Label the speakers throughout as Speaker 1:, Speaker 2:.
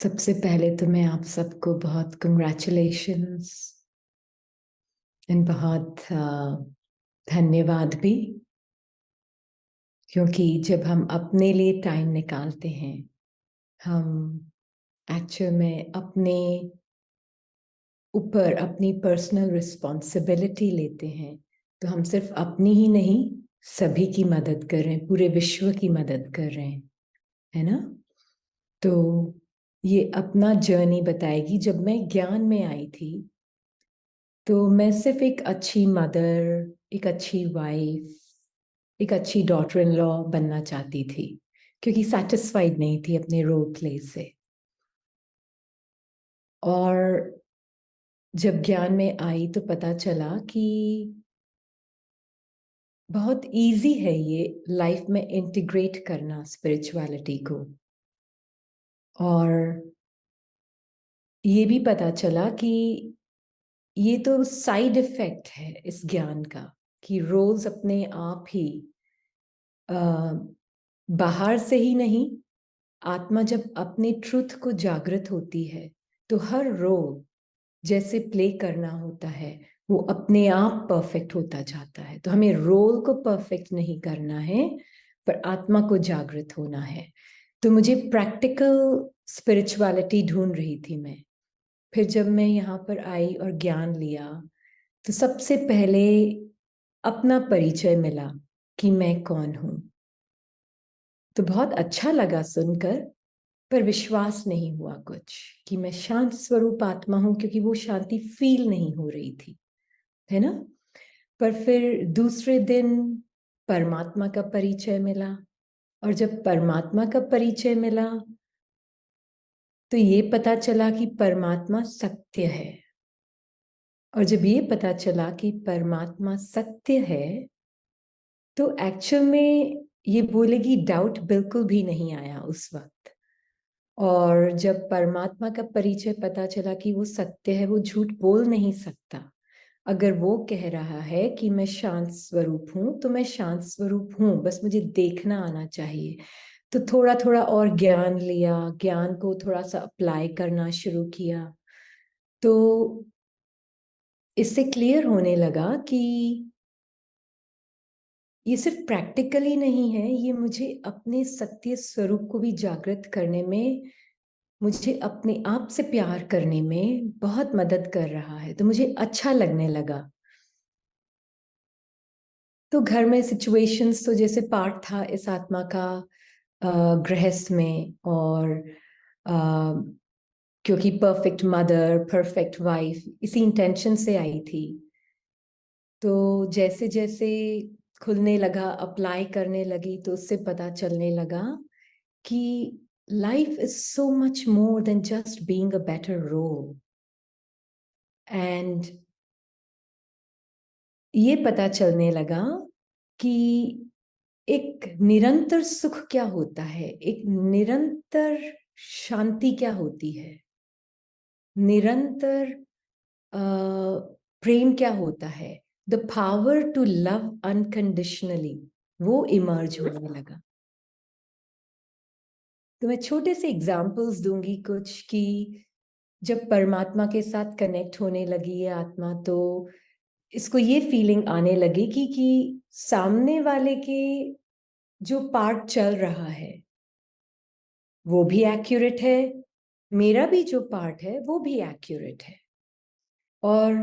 Speaker 1: सबसे पहले तो मैं आप सबको बहुत कंग्रेचुलेशंस एंड बहुत धन्यवाद भी, क्योंकि जब हम अपने लिए टाइम निकालते हैं, हम एक्चुअल में अपने ऊपर अपनी पर्सनल रिस्पॉन्सिबिलिटी लेते हैं, तो हम सिर्फ अपनी ही नहीं सभी की मदद कर रहे हैं, पूरे विश्व की मदद कर रहे हैं, है ना। तो ये अपना जर्नी बताएगी। जब मैं ज्ञान में आई थी तो मैं सिर्फ एक अच्छी मदर, एक अच्छी वाइफ, एक अच्छी डॉटर इन लॉ बनना चाहती थी, क्योंकि सेटिस्फाइड नहीं थी अपने रोल प्ले से। और जब ज्ञान में आई तो पता चला कि बहुत इजी है ये लाइफ में इंटीग्रेट करना स्पिरिचुअलिटी को। और ये भी पता चला कि ये तो साइड इफेक्ट है इस ज्ञान का, कि रोल्स अपने आप ही बाहर से ही नहीं, आत्मा जब अपने ट्रुथ को जागृत होती है तो हर रोल जैसे प्ले करना होता है वो अपने आप परफेक्ट होता जाता है। तो हमें रोल को परफेक्ट नहीं करना है, पर आत्मा को जागृत होना है। तो मुझे प्रैक्टिकल स्पिरिचुअलिटी ढूंढ रही थी मैं। फिर जब मैं यहाँ पर आई और ज्ञान लिया तो सबसे पहले अपना परिचय मिला कि मैं कौन हूं। तो बहुत अच्छा लगा सुनकर, पर विश्वास नहीं हुआ कुछ कि मैं शांत स्वरूप आत्मा हूं, क्योंकि वो शांति फील नहीं हो रही थी, है ना। पर फिर दूसरे दिन परमात्मा का परिचय मिला, और जब परमात्मा का परिचय मिला तो ये पता चला कि परमात्मा सत्य है। और जब ये पता चला कि परमात्मा सत्य है तो एक्चुअल में ये बोलेगी डाउट बिल्कुल भी नहीं आया उस वक्त। और जब परमात्मा का परिचय पता चला कि वो सत्य है, वो झूठ बोल नहीं सकता। अगर वो कह रहा है कि मैं शांत स्वरूप हूं तो मैं शांत स्वरूप हूं, बस मुझे देखना आना चाहिए। तो थोड़ा थोड़ा और ज्ञान लिया, ज्ञान को थोड़ा सा अप्लाई करना शुरू किया, तो इससे क्लियर होने लगा कि ये सिर्फ प्रैक्टिकली नहीं है, ये मुझे अपने सत्य स्वरूप को भी जागृत करने में, मुझे अपने आप से प्यार करने में बहुत मदद कर रहा है। तो मुझे अच्छा लगने लगा। तो घर में सिचुएशंस तो जैसे पार्ट था इस आत्मा का गृहस्थ में, और क्योंकि परफेक्ट मदर, परफेक्ट वाइफ इसी इंटेंशन से आई थी। तो जैसे जैसे खुलने लगा, अप्लाई करने लगी, तो उससे पता चलने लगा कि life is so much more than just being a better role. And ये पता चलने लगा कि एक निरंतर सुख क्या होता है, एक निरंतर शांति क्या होती है, निरंतर प्रेम क्या होता है, the power to love unconditionally, वो इमर्ज होने लगा। तो मैं छोटे से एग्जाम्पल्स दूंगी कुछ, कि जब परमात्मा के साथ कनेक्ट होने लगी है आत्मा, तो इसको ये फीलिंग आने लगी कि सामने वाले के जो पार्ट चल रहा है वो भी एक्यूरेट है, मेरा भी जो पार्ट है वो भी एक्यूरेट है, और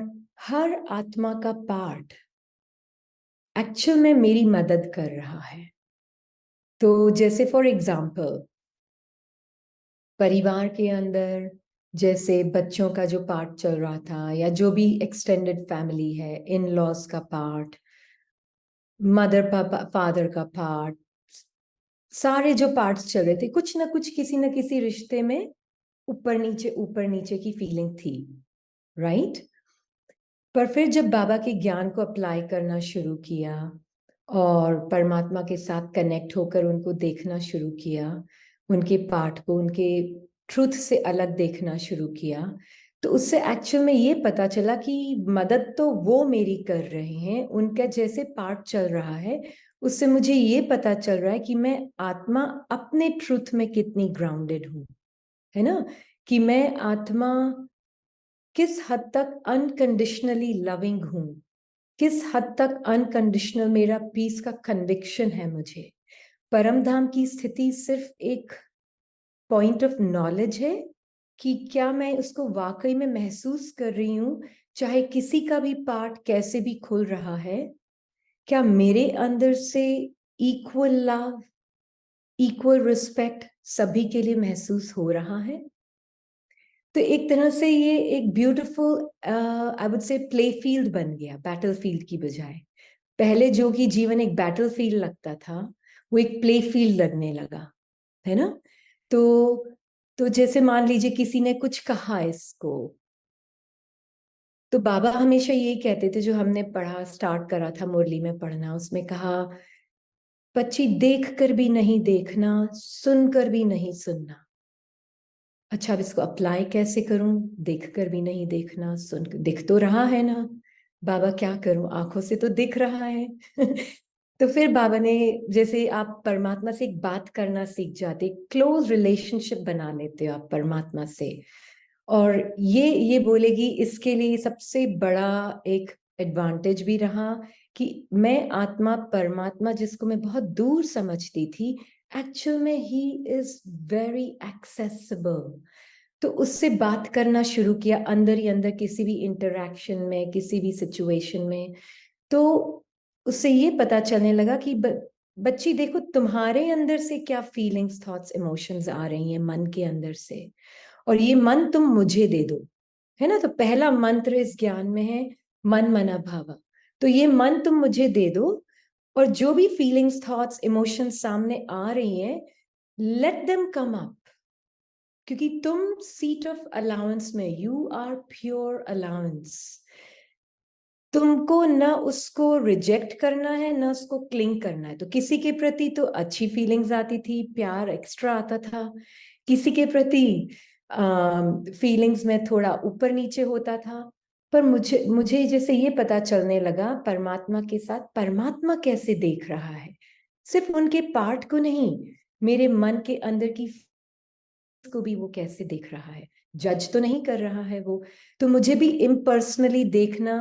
Speaker 1: हर आत्मा का पार्ट एक्चुअल में मेरी मदद कर रहा है। तो जैसे फॉर एग्जाम्पल परिवार के अंदर जैसे बच्चों का जो पार्ट चल रहा था, या जो भी एक्सटेंडेड फैमिली है, इन लॉज का पार्ट, मदर पापा फादर का पार्ट, सारे जो पार्ट्स चल रहे थे, कुछ ना कुछ किसी ना किसी रिश्ते में ऊपर नीचे की फीलिंग थी, राइट। पर फिर जब बाबा के ज्ञान को अप्लाई करना शुरू किया और परमात्मा के साथ कनेक्ट होकर उनको देखना शुरू किया, उनके पार्ट को उनके ट्रुथ से अलग देखना शुरू किया, तो उससे एक्चुअल में ये पता चला कि मदद तो वो मेरी कर रहे हैं, उनका जैसे पार्ट चल रहा है उससे मुझे ये पता चल रहा है कि मैं आत्मा अपने ट्रुथ में कितनी ग्राउंडेड हूँ, है ना। कि मैं आत्मा किस हद तक अनकंडीशनली लविंग हूं, किस हद तक अनकंडीशनल मेरा पीस का कन्विक्शन है मुझे। परम धाम की स्थिति सिर्फ एक पॉइंट ऑफ नॉलेज है कि क्या मैं उसको वाकई में महसूस कर रही हूं, चाहे किसी का भी पार्ट कैसे भी खुल रहा है। क्या मेरे अंदर से इक्वल लव, इक्वल रिस्पेक्ट सभी के लिए महसूस हो रहा है। तो एक तरह से ये एक beautiful I would say play field बन गया, बैटल फील्ड की बजाय। पहले जो कि जीवन एक बैटल फील्ड लगता था, वो एक प्ले फील्ड लगने लगा, है ना। तो जैसे मान लीजिए किसी ने कुछ कहा इसको, तो बाबा हमेशा ये कहते थे, जो हमने पढ़ा स्टार्ट करा था मुरली में पढ़ना, उसमें कहा, बच्ची देख कर भी नहीं देखना, सुनकर भी नहीं सुनना। अच्छा, अब इसको अप्लाई कैसे करूं? देख कर भी नहीं देखना, सुन दिख तो रहा है ना, बाबा क्या करूं, आंखों से तो दिख रहा है। तो फिर बाबा ने, जैसे आप परमात्मा से एक बात करना सीख जाते, क्लोज रिलेशनशिप बना लेते हो आप परमात्मा से। और ये बोलेगी, इसके लिए सबसे बड़ा एक एडवांटेज भी रहा कि मैं आत्मा परमात्मा, जिसको मैं बहुत दूर समझती थी, एक्चुअल में ही इज वेरी एक्सेसिबल। तो उससे बात करना शुरू किया अंदर ही अंदर, किसी भी इंटरेक्शन में, किसी भी सिचुएशन में। तो उससे ये पता चलने लगा कि बच्ची देखो, तुम्हारे अंदर से क्या फीलिंग्स, थॉट्स, इमोशंस आ रही हैं मन के अंदर से, और ये मन तुम मुझे दे दो, है ना। तो पहला मंत्र इस ज्ञान में है, मन मना भावा। तो ये मन तुम मुझे दे दो, और जो भी फीलिंग्स, थॉट्स, इमोशंस सामने आ रही हैं, लेट देम कम अप। क्योंकि तुम सीट ऑफ अलाउंस में, यू आर प्योर अलाउंस। तुमको न उसको रिजेक्ट करना है, न उसको क्लिंग करना है। तो किसी के प्रति तो अच्छी फीलिंग्स आती थी, प्यार एक्स्ट्रा आता था, किसी के प्रति फीलिंग्स में थोड़ा ऊपर नीचे होता था। पर मुझे मुझे जैसे ये पता चलने लगा परमात्मा के साथ, परमात्मा कैसे देख रहा है, सिर्फ उनके पार्ट को नहीं, मेरे मन के अंदर की को भी वो कैसे देख रहा है। जज तो नहीं कर रहा है वो। तो मुझे भी इम्पर्सनली देखना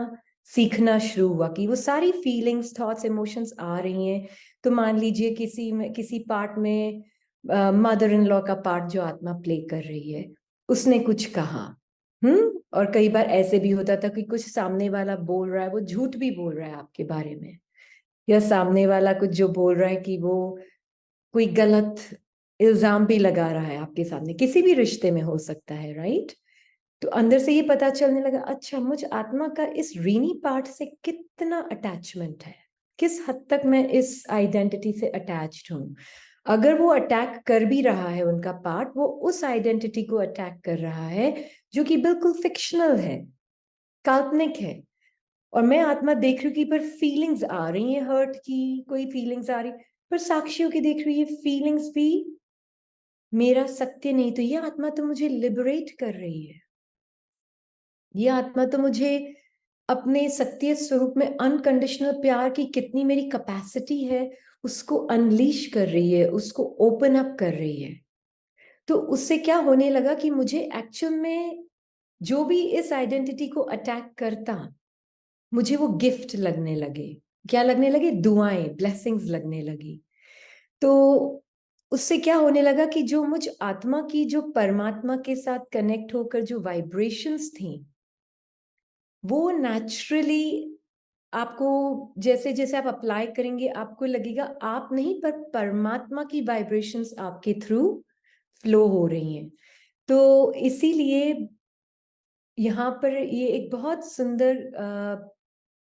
Speaker 1: सीखना शुरू हुआ कि वो सारी फीलिंग्स, थॉट्स, इमोशंस आ रही हैं। तो मान लीजिए किसी पार्ट में मदर इन लॉ का पार्ट जो आत्मा प्ले कर रही है, उसने कुछ कहा, और कई बार ऐसे भी होता था कि कुछ सामने वाला बोल रहा है, वो झूठ भी बोल रहा है आपके बारे में, या सामने वाला कुछ जो बोल रहा है कि वो कोई गलत इल्जाम भी लगा रहा है आपके सामने, किसी भी रिश्ते में हो सकता है, राइट। तो अंदर से ये पता चलने लगा, अच्छा, मुझ आत्मा का इस रीनी पार्ट से कितना अटैचमेंट है, किस हद तक मैं इस आइडेंटिटी से अटैच्ड हूं। अगर वो अटैक कर भी रहा है उनका पार्ट, वो उस आइडेंटिटी को अटैक कर रहा है जो कि बिल्कुल फिक्शनल है, काल्पनिक है। और मैं आत्मा देख रही हूँ कि पर फीलिंग्स आ रही हैं हर्ट की, कोई फीलिंग्स आ रही, पर साक्षियों की देख रही है फीलिंग्स भी मेरा सत्य नहीं। तो ये आत्मा तो मुझे लिबरेट कर रही है, ये आत्मा तो मुझे अपने सत्य स्वरूप में अनकंडीशनल प्यार की कितनी मेरी कैपेसिटी है उसको अनलीश कर रही है, उसको ओपन अप कर रही है। तो उससे क्या होने लगा कि मुझे एक्चुअल में जो भी इस आइडेंटिटी को अटैक करता, मुझे वो गिफ्ट लगने लगे। क्या लगने लगे? दुआएं, ब्लेसिंग्स लगने लगी। तो उससे क्या होने लगा कि जो मुझ आत्मा की, जो परमात्मा के साथ कनेक्ट होकर जो वाइब्रेशंस थी, वो नेचुरली आपको, जैसे जैसे आप अप्लाई करेंगे, आपको लगेगा आप नहीं, पर परमात्मा की वाइब्रेशंस आपके थ्रू फ्लो हो रही हैं। तो इसीलिए यहाँ पर ये एक बहुत सुंदर,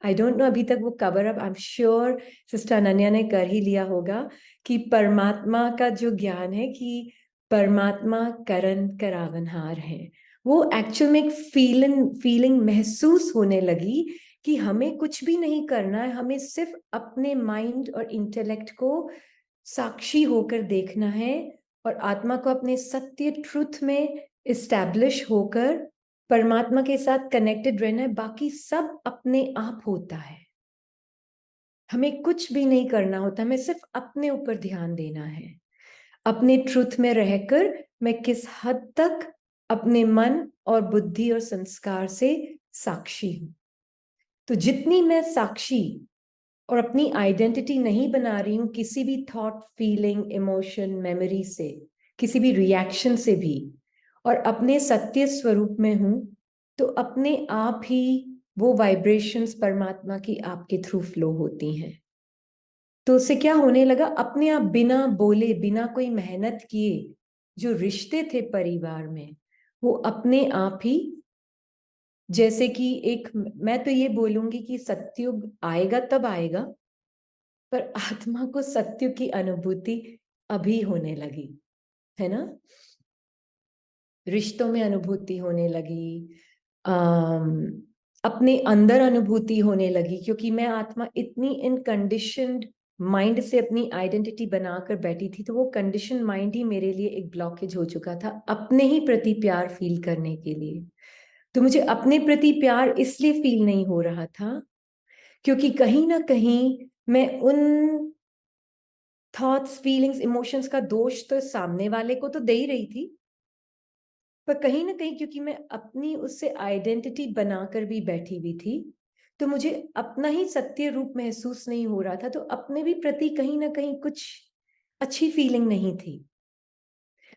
Speaker 1: आई डोंट नो अभी तक वो cover up, I am sure sister Ananya ने कर ही लिया होगा, कि परमात्मा का जो ज्ञान है कि परमात्मा करण करावनहार है, वो एक्चुअल में एक फीलिंग महसूस होने लगी कि हमें कुछ भी नहीं करना है, हमें सिर्फ अपने माइंड और इंटेलेक्ट को साक्षी होकर देखना है, और आत्मा को अपने सत्य ट्रुथ में इस्टेब्लिश होकर परमात्मा के साथ कनेक्टेड रहना है। बाकी सब अपने आप होता है, हमें कुछ भी नहीं करना होता, हमें सिर्फ अपने ऊपर ध्यान देना है। अपने ट्रुथ में रहकर मैं किस हद तक अपने मन और बुद्धि और संस्कार से साक्षी हूं। तो जितनी मैं साक्षी और अपनी आइडेंटिटी नहीं बना रही हूं किसी भी थॉट, फीलिंग, इमोशन, मेमोरी से, किसी भी रिएक्शन से भी, और अपने सत्य स्वरूप में हूं, तो अपने आप ही वो वाइब्रेशंस परमात्मा की आपके थ्रू फ्लो होती हैं। तो उससे क्या होने लगा, अपने आप बिना बोले, बिना कोई मेहनत किए, जो रिश्ते थे परिवार में, वो अपने आप ही, जैसे कि एक, मैं तो ये बोलूंगी कि सत्युग आएगा तब आएगा, पर आत्मा को सत्य की अनुभूति अभी होने लगी है ना। रिश्तों में अनुभूति होने लगी, अपने अंदर अनुभूति होने लगी, क्योंकि मैं आत्मा इतनी इन कंडीशनड माइंड से अपनी आइडेंटिटी बनाकर बैठी थी, तो वो कंडीशन माइंड ही मेरे लिए एक ब्लॉकेज हो चुका था अपने ही प्रति प्यार फील करने के लिए। तो मुझे अपने प्रति प्यार इसलिए फील नहीं हो रहा था क्योंकि कहीं ना कहीं मैं उन थॉट्स, फीलिंग्स, इमोशंस का दोष तो सामने वाले को तो दे ही रही थी, पर कहीं ना कहीं क्योंकि मैं अपनी उससे आइडेंटिटी बनाकर भी बैठी हुई थी, तो मुझे अपना ही सत्य रूप महसूस नहीं हो रहा था, तो अपने भी प्रति कहीं ना कहीं कुछ अच्छी फीलिंग नहीं थी।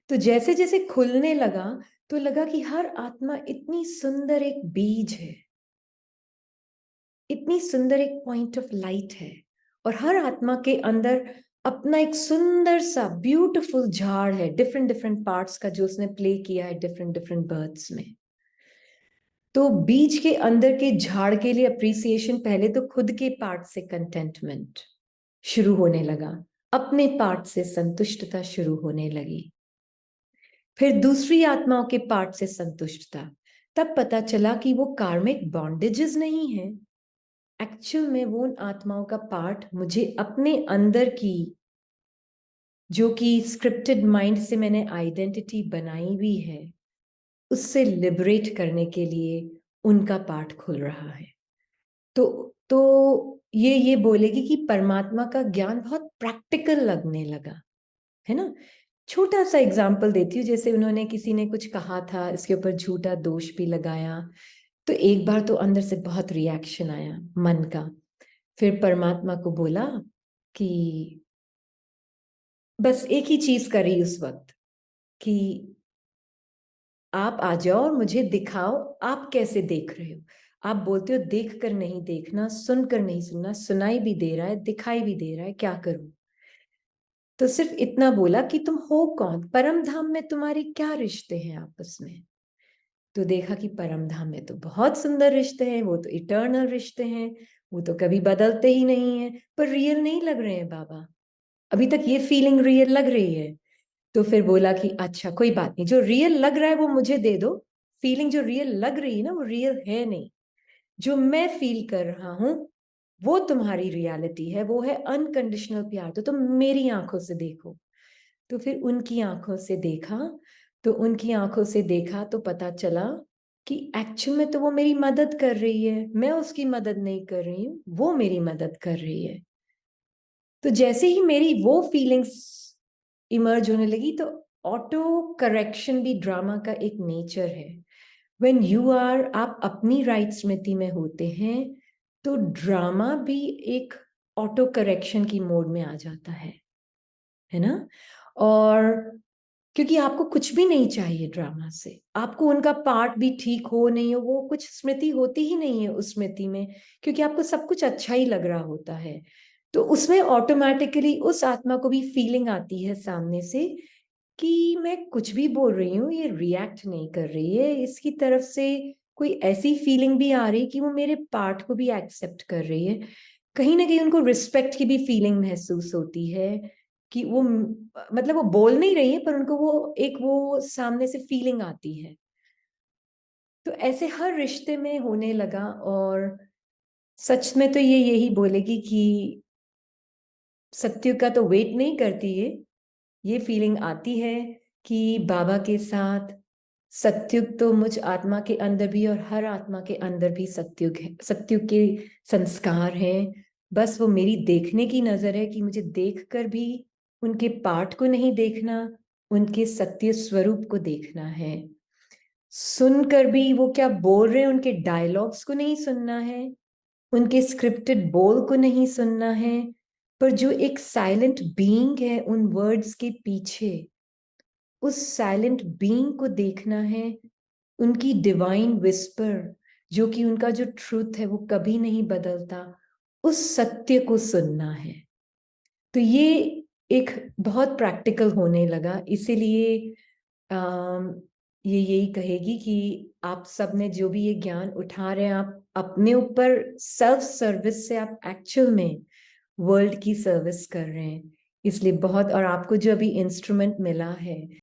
Speaker 1: तो जैसे जैसे खुलने लगा तो लगा कि हर आत्मा इतनी सुंदर एक बीज है, इतनी सुंदर एक पॉइंट ऑफ लाइट है, और हर आत्मा के अंदर अपना एक सुंदर सा ब्यूटीफुल झाड़ है, डिफरेंट डिफरेंट पार्ट्स का, जो उसने प्ले किया है डिफरेंट डिफरेंट बर्थ्स में। तो बीज के अंदर के झाड़ के लिए अप्रिसिएशन, पहले तो खुद के पार्ट से कंटेंटमेंट शुरू होने लगा, अपने पार्ट से संतुष्टता शुरू होने लगी, फिर दूसरी आत्माओं के पार्ट से संतुष्टता। तब पता चला कि वो कार्मिक बॉन्डेजेस नहीं है, एक्चुअल में वो उन आत्माओं का पार्ट मुझे अपने अंदर की, जो कि स्क्रिप्टेड माइंड से मैंने आइडेंटिटी बनाई हुई है, उससे लिबरेट करने के लिए उनका पार्ट खुल रहा है। तो ये बोलेगी कि परमात्मा का ज्ञान बहुत प्रैक्टिकल लगने लगा, है ना। छोटा सा एग्जाम्पल देती हूँ, जैसे उन्होंने, किसी ने कुछ कहा था, इसके ऊपर झूठा दोष भी लगाया, तो एक बार तो अंदर से बहुत रिएक्शन आया मन का। फिर परमात्मा को बोला कि बस एक ही चीज करी उस वक्त, कि आप आ जाओ और मुझे दिखाओ आप कैसे देख रहे हो। आप बोलते हो देख कर नहीं देखना, सुनकर नहीं सुनना, सुनाई भी दे रहा है, दिखाई भी दे रहा है, क्या करूं। तो सिर्फ इतना बोला कि तुम हो कौन, परम धाम में तुम्हारे क्या रिश्ते हैं आपस में। तो देखा कि परम धाम में तो बहुत सुंदर रिश्ते हैं, वो तो इटर्नल रिश्ते हैं, वो तो कभी बदलते ही नहीं है, पर रियल नहीं लग रहे हैं बाबा, अभी तक ये फीलिंग रियल लग रही है। तो फिर बोला कि अच्छा कोई बात नहीं, जो रियल लग रहा है वो मुझे दे दो, फीलिंग जो रियल लग रही है ना वो रियल है नहीं, जो मैं फील कर रहा हूं वो तुम्हारी रियलिटी है, वो है अनकंडीशनल प्यार, तो तुम मेरी आंखों से देखो। तो फिर उनकी आंखों से देखा, तो उनकी आंखों से देखा तो पता चला कि एक्चुअल में तो वो मेरी मदद कर रही है, मैं उसकी मदद नहीं कर रही हूँ, वो मेरी मदद कर रही है। तो जैसे ही मेरी वो फीलिंग्स इमर्ज होने लगी, तो ऑटो करेक्शन भी ड्रामा का एक नेचर है। व्हेन यू आर, आप अपनी राइट स्मृति में होते हैं, तो ड्रामा भी एक ऑटो करेक्शन की मोड में आ जाता है ना। और क्योंकि आपको कुछ भी नहीं चाहिए ड्रामा से, आपको उनका पार्ट भी ठीक हो नहीं हो, वो कुछ स्मृति होती ही नहीं है उस स्मृति में, क्योंकि आपको सब कुछ अच्छा ही लग रहा होता है। तो उसमें ऑटोमेटिकली उस आत्मा को भी फीलिंग आती है सामने से कि मैं कुछ भी बोल रही हूँ ये रिएक्ट नहीं कर रही है, इसकी तरफ से कोई ऐसी फीलिंग भी आ रही कि वो मेरे पार्ट को भी एक्सेप्ट कर रही है। कहीं ना कहीं उनको रिस्पेक्ट की भी फीलिंग महसूस होती है कि वो, मतलब वो बोल नहीं रही है पर उनको वो एक, वो सामने से फीलिंग आती है। तो ऐसे हर रिश्ते में होने लगा, और सच में तो ये यही बोलेगी कि सत्य का तो वेट नहीं करती ये फीलिंग आती है कि बाबा के साथ सत्युग तो मुझ आत्मा के अंदर भी और हर आत्मा के अंदर भी सत्युग है, सत्युग के संस्कार हैं। बस वो मेरी देखने की नजर है कि मुझे देखकर भी उनके पाठ को नहीं देखना, उनके सत्य स्वरूप को देखना है। सुनकर भी वो क्या बोल रहे हैं उनके डायलॉग्स को नहीं सुनना है, उनके स्क्रिप्टेड बोल को नहीं सुनना है, पर जो एक साइलेंट बीइंग है उन वर्ड्स के पीछे, उस साइलेंट बीइंग को देखना है, उनकी डिवाइन विस्पर, जो कि उनका जो ट्रूथ है वो कभी नहीं बदलता, उस सत्य को सुनना है। तो ये एक बहुत प्रैक्टिकल होने लगा, इसीलिए ये यही कहेगी कि आप सब ने जो भी ये ज्ञान उठा रहे हैं, आप अपने ऊपर सेल्फ सर्विस से आप एक्चुअल में वर्ल्ड की सर्विस कर रहे हैं। इसलिए बहुत, और आपको जो अभी इंस्ट्रूमेंट मिला है